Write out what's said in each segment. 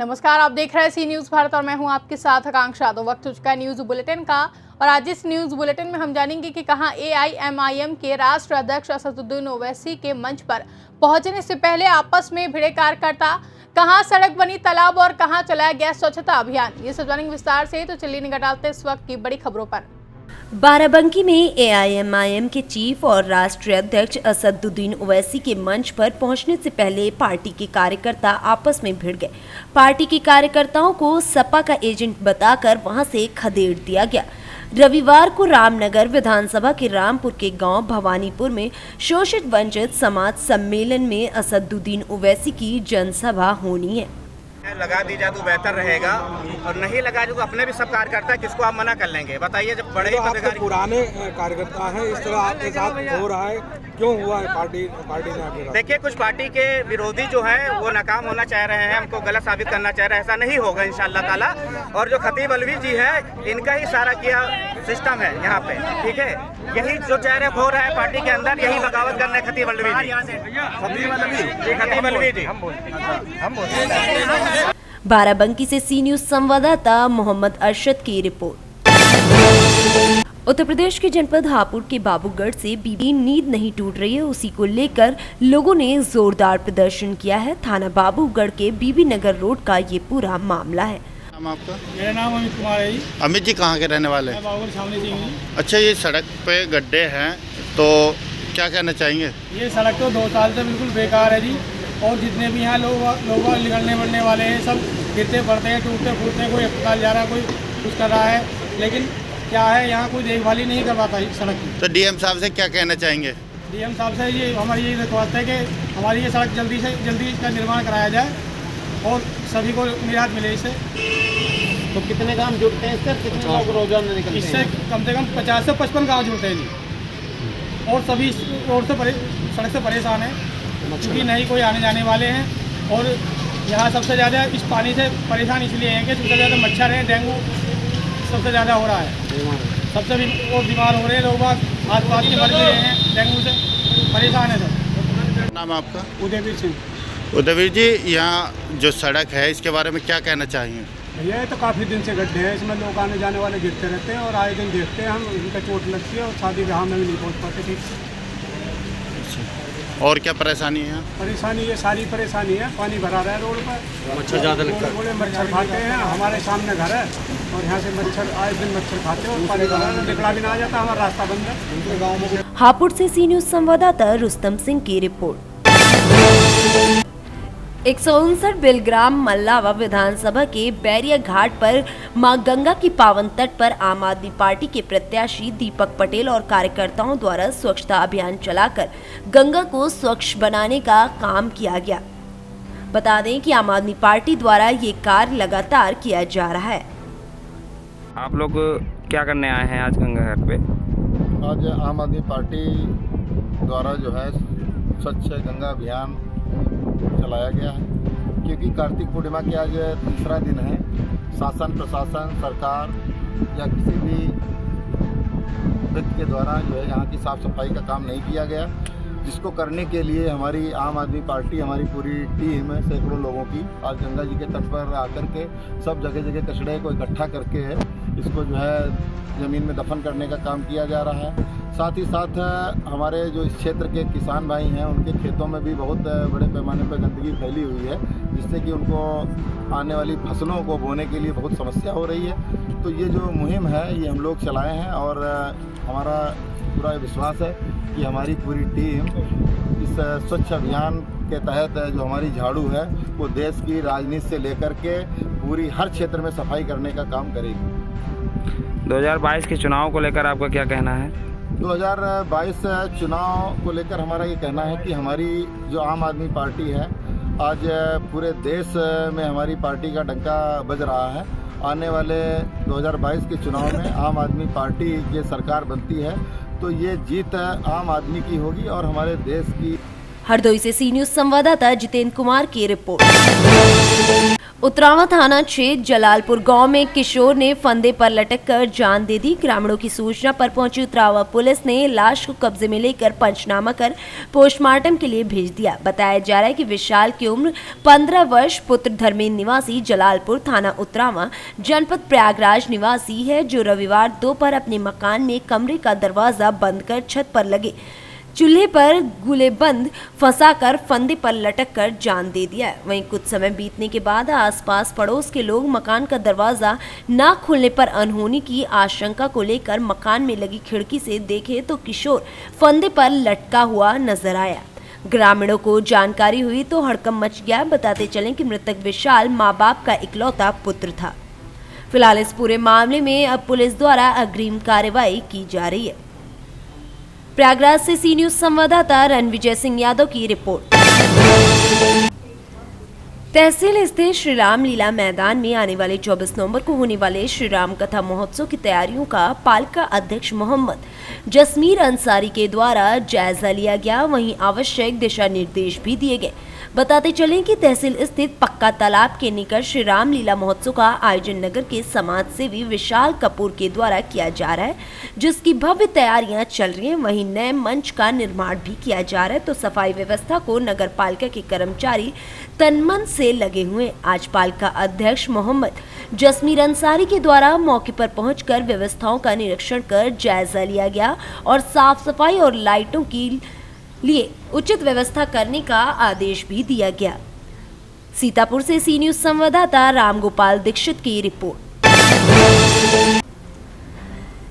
नमस्कार, आप देख रहे हैं सी न्यूज भारत और मैं हूं आपके साथ आकांक्षा। तो वक्त हो चुका है न्यूज बुलेटिन का और आज इस न्यूज बुलेटिन में हम जानेंगे कि कहां AIMIM के राष्ट्रीय अध्यक्ष असदुद्दीन ओवैसी के मंच पर पहुंचने से पहले आपस में भिड़े कार्यकर्ता, कहां सड़क बनी तालाब और कहां चलाया गया स्वच्छता अभियान। ये सब जानेंगे विस्तार से। तो चलिए निगाह डालते इस वक्त की बड़ी खबरों पर। बाराबंकी में AIMIM के चीफ और राष्ट्रीय अध्यक्ष असदुद्दीन ओवैसी के मंच पर पहुंचने से पहले पार्टी के कार्यकर्ता आपस में भिड़ गए। पार्टी के कार्यकर्ताओं को सपा का एजेंट बताकर वहां से खदेड़ दिया गया। रविवार को रामनगर विधानसभा के रामपुर के गांव भवानीपुर में शोषित वंचित समाज सम्मेलन में असदुद्दीन ओवैसी की जनसभा होनी है। लगा दी जाए तो बेहतर रहेगा और नहीं लगा जो अपने भी सब कार्यकर्ता है, किसको आप मना कर लेंगे बताइए। जब बड़े तो पुराने कार्यकर्ता हैं, इस तरह आपके साथ हो रहा है, क्यों हुआ है? पार्टी ने आगे देखिए, कुछ पार्टी के विरोधी जो है वो नाकाम होना चाह रहे हैं, हमको गलत साबित करना चाह रहे हैं। ऐसा नहीं होगा इंशाअल्लाह ताला। और जो खतीब अलवी जी है, इनका ही सारा किया सिस्टम है यहाँ पे, ठीक है। यही जो चाह रहे हो रहा है पार्टी के अंदर, यही बगावत करना है खतीब अलवी जी। बाराबंकी से सी न्यूज संवाददाता मोहम्मद अरशद की रिपोर्ट। उत्तर प्रदेश के जनपद हापुड़ के बाबूगढ़ से बीबी नींद नहीं टूट रही है, उसी को लेकर लोगों ने जोरदार प्रदर्शन किया है। थाना बाबूगढ़ के बीबी नगर रोड का ये पूरा मामला है। नाम आपका? मेरा नाम अमित कुमार है। अमित जी कहाँ के रहने वाले हैं? बाबूगढ़ सामने से हूँ। अच्छा, ये सड़क पे गड्ढे हैं तो क्या कहना चाहेंगे? ये सड़क तो 2 साल से बिल्कुल बेकार है जी, और जितने भी यहाँ लोग निकलने बढ़ने वाले हैं सब गिरते पड़ते हैं, टूटते फूटते हैं। कोई अस्पताल जा रहा है, कोई कुछ कर रहा है, लेकिन क्या है यहाँ कोई देखभाल ही नहीं कर पाता इस सड़क की। तो डीएम साहब से क्या कहना चाहेंगे? डीएम साहब से ये हमारी ये रिक्वेस्ट है कि हमारी ये सड़क जल्दी से जल्दी इसका निर्माण कराया जाए और सभी को निराहत मिले इससे। तो कितने गांव जुड़ते हैं इससे? कितने लोग रोजाना निकलते हैं? इससे कम से कम 50 से 55 गाँव जुड़ते हैं जी, और सभी रोड से सड़क से परेशान हैं क्योंकि नहीं कोई आने जाने वाले हैं। और यहाँ सबसे ज़्यादा इस पानी से परेशान इसलिए हैं कि सबसे ज़्यादा मच्छर है, डेंगू सबसे ज़्यादा हो रहा है। सबसे भी और बीमार हो रहे हैं लोग, आस पास के मर भी रहे हैं, डेंगू से परेशान है सब। नाम आपका? उदयवीर सिंह। उदयवीर जी, यहाँ जो सड़क है इसके बारे में क्या कहना चाहिए? भैया, ये तो काफ़ी दिन से गड्ढे हैं, इसमें लोग आने जाने वाले गिरते रहते हैं और आए दिन देखते हैं हम, इनका चोट लगती है और शादी ब्याह में भी नहीं पहुँच पाते ठीक से। और क्या परेशानी है? परेशानी ये सारी परेशानी है, पानी भरा रहा है रोड पर, मच्छर ज़्यादा लगता है, बड़े मच्छर खाते हैं। हमारे सामने घर है और यहाँ से मच्छर आए दिन मच्छर खाते हैं और पानी भरा है, निकला भी ना आ जाता, हमारा रास्ता बंद है गाँव में। हापुड़ से सी न्यूज संवाददाता रुस्तम सिंह की रिपोर्ट। 159 बिलग्राम मल्लावा विधानसभा के बैरिया घाट पर मां गंगा की पावन तट पर आम आदमी पार्टी के प्रत्याशी दीपक पटेल और कार्यकर्ताओं द्वारा स्वच्छता अभियान चलाकर गंगा को स्वच्छ बनाने का काम किया गया। बता दें कि आम आदमी पार्टी द्वारा ये कार्य लगातार किया जा रहा है। आप लोग क्या करने आए हैं आज गंगा घाट पे? आज आम आदमी पार्टी द्वारा जो है स्वच्छ गंगा अभियान चलाया गया है, क्योंकि कार्तिक पूर्णिमा की आज तीसरा दिन है। शासन प्रशासन सरकार या किसी भी व्यक्ति के द्वारा जो है यहाँ की साफ सफाई का काम नहीं किया गया, जिसको करने के लिए हमारी आम आदमी पार्टी, हमारी पूरी टीम है सैकड़ों लोगों की, आज गंगा जी के तट पर आकर के सब जगह जगह कचड़े को इकट्ठा करके इसको जो है ज़मीन में दफन करने का काम किया जा रहा है। साथ ही साथ हमारे जो इस क्षेत्र के किसान भाई हैं, उनके खेतों में भी बहुत बड़े पैमाने पर गंदगी फैली हुई है, जिससे कि उनको आने वाली फसलों को बोने के लिए बहुत समस्या हो रही है। तो ये जो मुहिम है ये हम लोग चलाए हैं और हमारा पूरा विश्वास है कि हमारी पूरी टीम इस स्वच्छ अभियान के तहत जो हमारी झाड़ू है वो देश की राजनीति से लेकर के पूरी हर क्षेत्र में सफाई करने का काम करेगी। 2022 के चुनाव को लेकर आपका क्या कहना है? 2022 चुनाव को लेकर हमारा ये कहना है कि हमारी जो आम आदमी पार्टी है, आज पूरे देश में हमारी पार्टी का डंका बज रहा है। आने वाले 2022 के चुनाव में आम आदमी पार्टी की सरकार बनती है तो ये जीत आम आदमी की होगी और हमारे देश की। हरदोई से सी न्यूज संवाददाता जितेंद्र कुमार की रिपोर्ट। उतरावा थाना क्षेत्र जलालपुर गांव में किशोर ने फंदे पर लटककर जान दे दी। ग्रामीणों की सूचना पर पहुंची उतरावा पुलिस ने लाश को कब्जे में लेकर पंचनामा कर पोस्टमार्टम के लिए भेज दिया। बताया जा रहा है कि विशाल की उम्र 15 वर्ष, पुत्र धर्मेंद्र निवासी जलालपुर थाना उतरावा जनपद प्रयागराज निवासी है, जो रविवार दोपहर अपने मकान में कमरे का दरवाजा बंद कर छत पर लगे चूल्हे पर गुलेबंद फंसाकर फंदे पर लटककर जान दे दिया। वहीं कुछ समय बीतने के बाद आसपास पड़ोस के लोग मकान का दरवाजा न खुलने पर अनहोनी की आशंका को लेकर मकान में लगी खिड़की से देखे तो किशोर फंदे पर लटका हुआ नजर आया। ग्रामीणों को जानकारी हुई तो हड़कंप मच गया। बताते चलें कि मृतक विशाल माँ बाप का इकलौता पुत्र था। फिलहाल इस पूरे मामले में अब पुलिस द्वारा अग्रिम कार्रवाई की जा रही है। प्रयागराज से सी न्यूज संवाददाता रणविजय सिंह यादव की रिपोर्ट। तहसील स्थित श्री राम लीला मैदान में आने वाले 24 नवंबर को होने वाले श्री राम कथा महोत्सव की तैयारियों का पालिका अध्यक्ष मोहम्मद जसमीर अंसारी के द्वारा जायजा लिया गया। वहीं आवश्यक दिशा निर्देश भी दिए गए। बताते चलें कि तहसील स्थित पक्का तालाब के निकट श्री राम लीला महोत्सव का आयोजन नगर के समाज सेवी विशाल कपूर के द्वारा किया जा रहा है, जिसकी भव्य तैयारियां चल रही हैं। वहीं नए मंच का निर्माण भी किया जा रहा है, तो सफाई व्यवस्था को नगर पालिका के कर्मचारी तनमन से लगे हुए। आज पालिका अध्यक्ष मोहम्मद जसमीर अंसारी के द्वारा मौके पर पहुंचकर व्यवस्थाओं का निरीक्षण कर जायजा लिया गया और साफ सफाई और लाइटों की लिए उचित व्यवस्था करने का आदेश भी दिया गया। सीतापुर से सी न्यूज संवाददाता रामगोपाल दीक्षित की रिपोर्ट।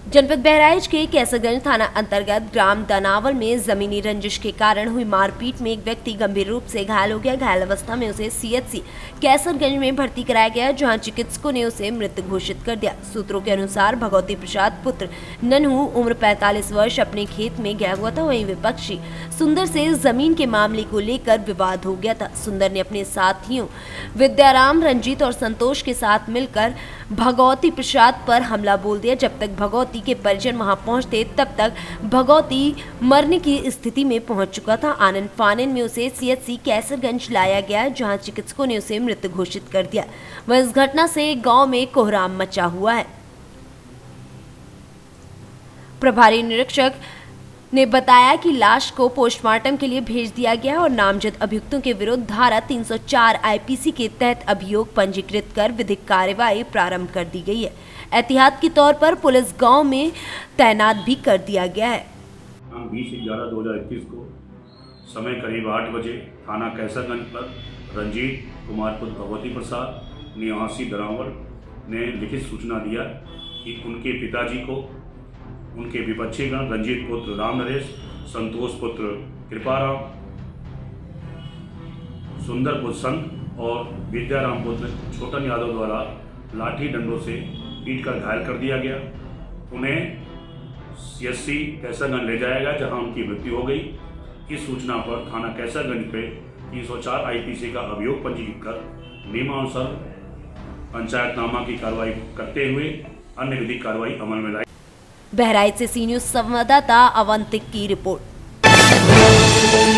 जनपद बहराइच के कैसरगंज थाना अंतर्गत ग्राम दानावल में जमीनी रंजिश के कारण हुई मारपीट में एक व्यक्ति गंभीर रूप से घायल हो गया। घायल अवस्था में उसे सीएचसी कैसरगंज में भर्ती कराया गया, जहां चिकित्सकों ने उसे मृत घोषित कर दिया। सूत्रों के अनुसार भगवती प्रसाद पुत्र नन्हू उम्र 45 वर्ष अपने खेत में गया हुआ था। वहीं विपक्षी सुंदर से जमीन के मामले को लेकर विवाद हो गया था। सुंदर ने अपने साथियों विद्याराम, रंजीत और संतोष के साथ मिलकर भगवती प्रसाद पर हमला बोल दिया। जब तक भगवती के परिजन वहां पहुंचते तब तक भगवती मरने की स्थिति में पहुंच चुका था। आनंद फानन में उसे सीएचसी कैसरगंज लाया गया, जहां चिकित्सकों ने उसे मृत घोषित कर दिया। वह इस घटना से गांव में कोहराम मचा हुआ है। प्रभारी निरीक्षक ने बताया कि लाश को पोस्टमार्टम के लिए भेज दिया गया और नामजद अभियुक्तों के विरुद्ध धारा 304 आईपीसी के तहत अभियोग पंजीकृत कर विधिक कार्यवाही प्रारंभ कर दी गई है। एहतियात के तौर पर पुलिस गांव में तैनात भी कर दिया गया है। 20/11/2021 को समय करीब 8 बजे थाना कैसरगंज पर रंजीत कुमार पुत्र भगवती प्रसाद निवासी दरावल ने लिखित सूचना दिया कि उनके पिताजी को उनके विपक्षीगण रंजीत पुत्र राम नरेश, संतोष पुत्र कृपाराम, सुंदर पुत्र संत और विद्याराम पुत्र छोटन यादव द्वारा लाठी डंडों से पीट कर घायल कर दिया गया। उन्हें सीएचसी कैसरगंज ले जाया गया, जहां उनकी मृत्यु हो गई। इस सूचना पर थाना कैसरगंज पे 304 आईपीसी का अभियोग पंजीकृत कर नियमानुसार पंचायतनामा की कार्रवाई करते हुए अन्य विधिक कार्रवाई अमल में लाई। बहराइच से सी न्यूज संवाददाता अवंतिक की रिपोर्ट।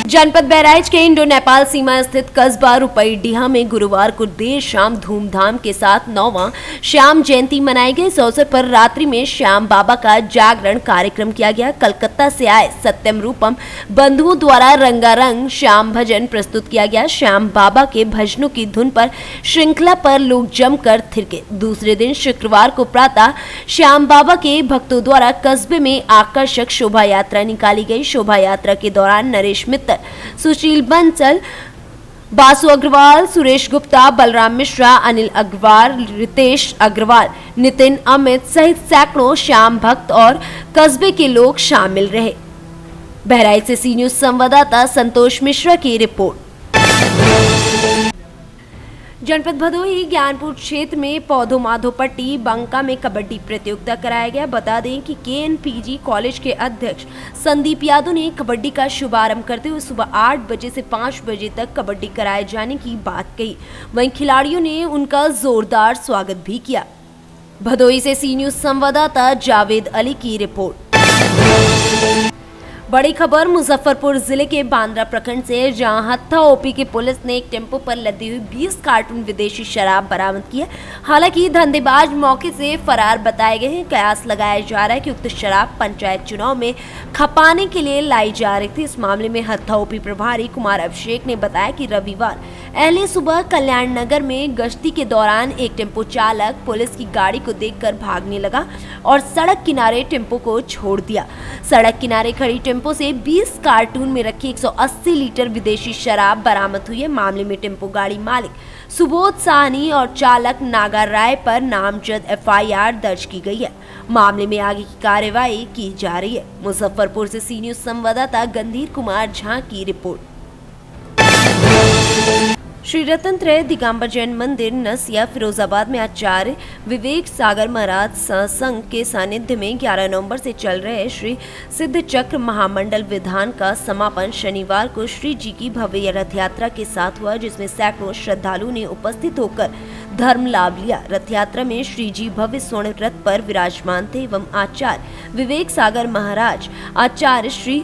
जनपद बहराइच के इंडो नेपाल सीमा स्थित कस्बा रुपईडीहा में गुरुवार को देर शाम धूमधाम के साथ 9वां श्याम जयंती मनाई गई। इस अवसर पर रात्रि में श्याम बाबा का जागरण कार्यक्रम किया गया। कलकत्ता से आए सत्यम रूपम बंधुओं द्वारा रंगारंग श्याम भजन प्रस्तुत किया गया। श्याम बाबा के भजनों की धुन पर श्रृंखला पर लोग जमकर थिरके। दूसरे दिन शुक्रवार को प्रातः श्याम बाबा के भक्तों द्वारा कस्बे में आकर्षक शोभा यात्रा निकाली गई। शोभा यात्रा के दौरान नरेश मित्तल, सुशील बंसल, बासु अग्रवाल, सुरेश गुप्ता, बलराम मिश्रा, अनिल अग्रवाल, रितेश अग्रवाल, नितिन, अमित सहित सैकड़ों श्याम भक्त और कस्बे के लोग शामिल रहे। बहराइच से सी न्यूज संवाददाता संतोष मिश्रा की रिपोर्ट। जनपद भदोही ज्ञानपुर क्षेत्र में पौधो माधोपट्टी बंका में कबड्डी प्रतियोगिता कराया गया। बता दें कि केएनपीजी कॉलेज के अध्यक्ष संदीप यादव ने कबड्डी का शुभारंभ करते हुए सुबह 8 बजे से 5 बजे तक कबड्डी कराए जाने की बात कही। वहीं खिलाड़ियों ने उनका जोरदार स्वागत भी किया। भदोही से सी न्यूज संवाददाता जावेद अली की रिपोर्ट। बड़ी खबर मुजफ्फरपुर जिले के बांद्रा प्रखंड से, जहां हत्था ओपी की पुलिस ने एक टेम्पो पर लदी हुई 20 कार्टून विदेशी शराब बरामद की है। हालांकि धंधेबाज मौके से फरार बताए गए हैं। कयास लगाया जा रहा है कि उक्त शराब पंचायत चुनाव में खपाने के लिए लाई जा रही थी। इस मामले में हत्था ओपी प्रभारी कुमार अभिषेक ने बताया कि रविवार अहले सुबह कल्याण नगर में गश्ती के दौरान एक टेम्पो चालक पुलिस की गाड़ी को देखकर भागने लगा और सड़क किनारे टेम्पो को छोड़ दिया। सड़क किनारे खड़ी टेम्पो से 20 कार्टून में रखी 180 लीटर विदेशी शराब बरामद हुई है। मामले में टेम्पो गाड़ी मालिक सुबोध साहनी और चालक नागा राय पर नामजद FIR दर्ज की गई है। मामले में आगे की कार्रवाई की जा रही है। मुजफ्फरपुर से सी न्यूज संवाददाता गंधीर कुमार झा की रिपोर्ट। श्री रतन त्रय दिगंबर जैन मंदिर नसिया फिरोजाबाद में आचार्य विवेक सागर महाराज संघ के सानिध्य में 11 नवंबर से चल रहे श्री सिद्ध चक्र महामंडल विधान का समापन शनिवार को श्री जी की भव्य रथ यात्रा के साथ हुआ, जिसमें सैकड़ों श्रद्धालुओं ने उपस्थित होकर धर्म लाभ लिया। रथ यात्रा में श्री जी भव्य स्वर्ण रथ पर विराजमान थे एवं आचार्य विवेक सागर महाराज, आचार्य श्री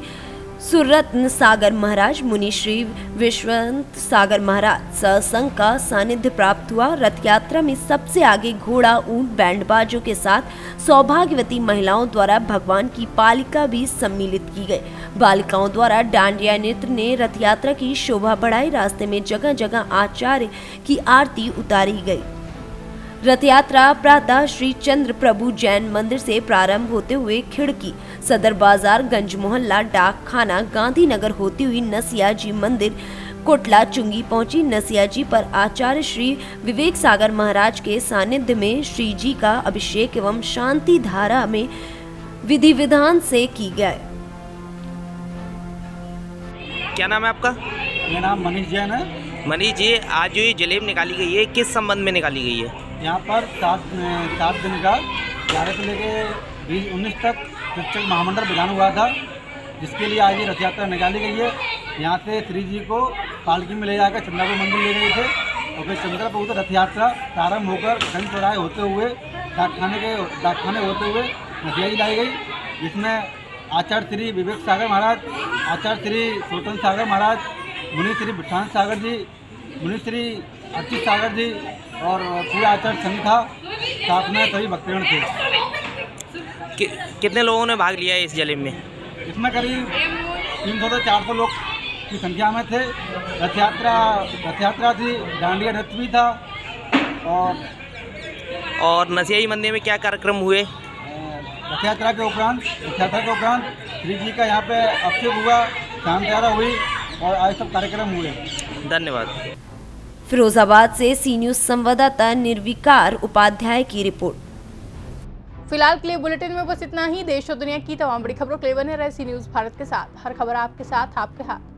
सुरत्न सागर महाराज, मुनि श्री विश्वंत सागर महाराज सत्संग का सानिध्य प्राप्त हुआ। रथ यात्रा में सबसे आगे घोड़ा, ऊंट, बैंडबाजों के साथ सौभाग्यवती महिलाओं द्वारा भगवान की पालिका भी सम्मिलित की गई। बालिकाओं द्वारा डांडिया नृत्य ने रथ यात्रा की शोभा बढ़ाई। रास्ते में जगह जगह आचार्य की आरती उतारी गई। रथ यात्रा प्रातः श्री चंद्र प्रभु जैन मंदिर से प्रारंभ होते हुए खिड़की, सदर बाजार, गंज मोहल्ला, डाक खाना, गांधीनगर होती हुई नसिया जी मंदिर, कोटला चुंगी पहुंची। नसिया जी पर आचार्य श्री विवेक सागर महाराज के सानिध्य में श्री जी का अभिषेक एवं शांति धारा में विधि विधान से की गए। क्या नाम है आपका? मेरा नाम मनीष जैन है। मनीष जी, आज जो ये जलेब निकाली गई है, किस संबंध में निकाली गई है? यहाँ पर 7 दिन का 11 से लेके 19 तक शिक्षक महामंडल विधान हुआ था, जिसके लिए आज ये रथ यात्रा निकाली गई है। यहाँ से श्री जी को पालकी में ले जाकर चंद्रापुर मंदिर ले गए थे और फिर चंद्रापुर से रथ यात्रा प्रारंभ होकर गंज चौराहे होते हुए डाकखाने होते हुए नसिया जी लाई गई, जिसमें आचार्य श्री विवेक सागर महाराज, आचार्य श्री स्वतंत्र सागर महाराज, मुनि श्री विश्वांत सागर जी, मुनि श्री अर्चित सागर जी और पूरा आचार्य संघ था, साथ में सभी भक्तगण थे। कितने लोगों ने भाग लिया है इस जलेब में? इसमें करीब 300 से 400 लोग की संख्या में थे। रथ यात्रा थी, डांडिया नृत्य भी था। और नसियाई मंदिर में क्या कार्यक्रम हुए? रथ यात्रा के उपरांत श्री जी का यहाँ पे अभिषेक हुआ, शाम यात्रा हुई और आज सब कार्यक्रम हुए। धन्यवाद। फिरोजाबाद से सी न्यूज संवाददाता निर्विकार उपाध्याय की रिपोर्ट। फिलहाल के लिए बुलेटिन में बस इतना ही। देश और दुनिया की तमाम बड़ी खबरों के लिए बने रहे सी न्यूज भारत के साथ। हर खबर आपके साथ, आपके हाथ।